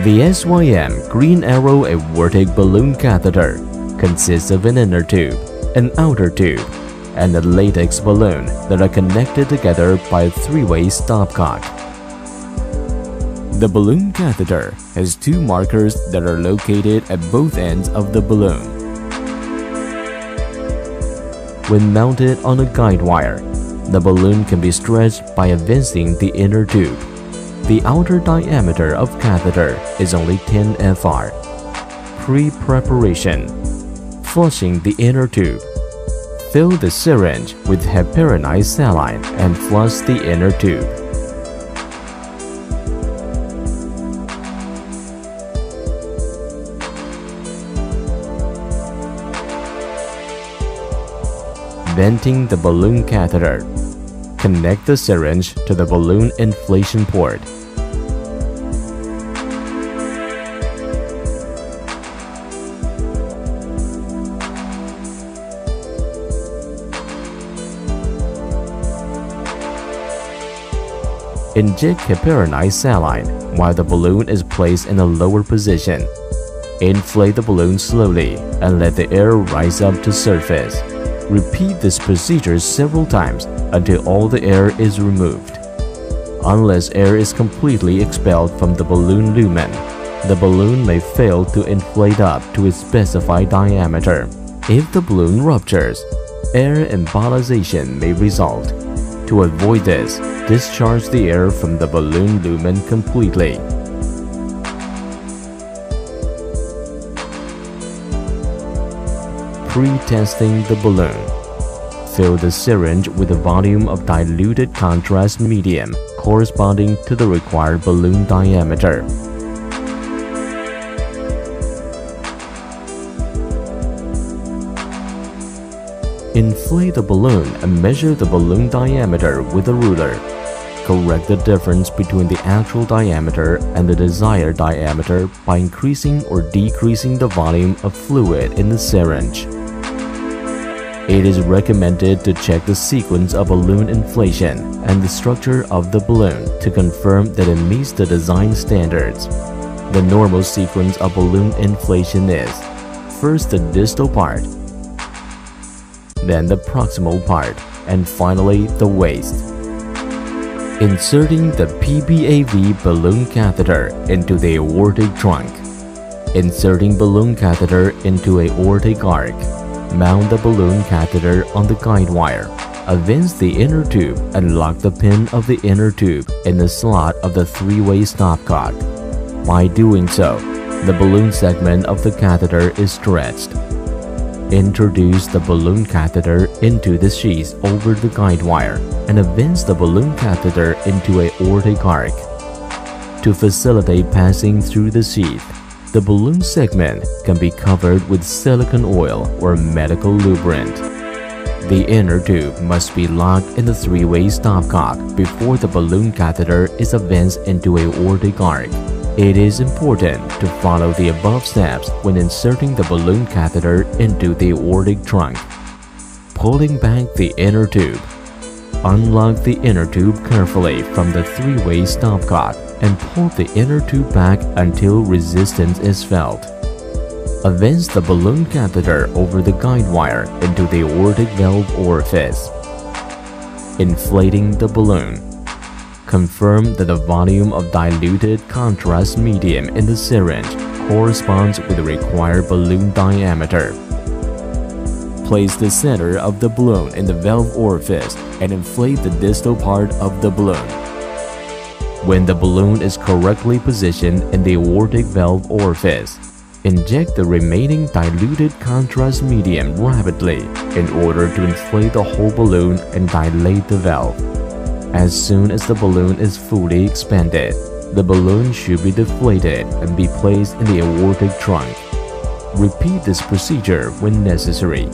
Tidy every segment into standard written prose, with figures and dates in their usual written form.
The SYM Green Arrow Aortic Balloon Catheter consists of an inner tube, an outer tube, and a latex balloon that are connected together by a three-way stopcock. The balloon catheter has two markers that are located at both ends of the balloon. When mounted on a guide wire, the balloon can be stretched by advancing the inner tube. The outer diameter of catheter is only 10 fr. Pre-preparation: flushing the inner tube. Fill the syringe with heparinized saline and flush the inner tube. Venting the balloon catheter. Connect the syringe to the balloon inflation port. Inject heparinized saline while the balloon is placed in a lower position. Inflate the balloon slowly and let the air rise up to surface. Repeat this procedure several times until all the air is removed. Unless air is completely expelled from the balloon lumen, the balloon may fail to inflate up to its specified diameter. If the balloon ruptures, air embolization may result. To avoid this, discharge the air from the balloon lumen completely. Pre-testing the balloon. Fill the syringe with a volume of diluted contrast medium corresponding to the required balloon diameter. Inflate the balloon and measure the balloon diameter with a ruler. Correct the difference between the actual diameter and the desired diameter by increasing or decreasing the volume of fluid in the syringe. It is recommended to check the sequence of balloon inflation and the structure of the balloon to confirm that it meets the design standards. The normal sequence of balloon inflation is first the distal part, then the proximal part, and finally the waist. Inserting the PBAV balloon catheter into the aortic trunk. Inserting balloon catheter into aortic arc. Mount the balloon catheter on the guide wire. Advance the inner tube and lock the pin of the inner tube in the slot of the three-way stopcock. By doing so, the balloon segment of the catheter is stretched. Introduce the balloon catheter into the sheath over the guide wire and advance the balloon catheter into aortic arc. To facilitate passing through the sheath, the balloon segment can be covered with silicone oil or medical lubricant. The inner tube must be locked in the three-way stopcock before the balloon catheter is advanced into aortic arc. It is important to follow the above steps when inserting the balloon catheter into the aortic trunk. Pulling back the inner tube. Unlock the inner tube carefully from the three-way stopcock and pull the inner tube back until resistance is felt. Advance the balloon catheter over the guide wire into the aortic valve orifice. Inflating the balloon. Confirm that the volume of diluted contrast medium in the syringe corresponds with the required balloon diameter. Place the center of the balloon in the valve orifice and inflate the distal part of the balloon. When the balloon is correctly positioned in the aortic valve orifice, inject the remaining diluted contrast medium rapidly in order to inflate the whole balloon and dilate the valve. As soon as the balloon is fully expanded, the balloon should be deflated and be placed in the aortic trunk. Repeat this procedure when necessary.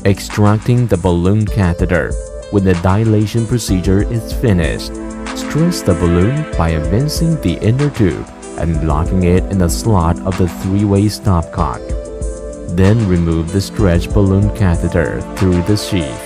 Extracting the balloon catheter. When the dilation procedure is finished, stretch the balloon by advancing the inner tube and locking it in the slot of the three-way stopcock. Then remove the stretched balloon catheter through the sheath.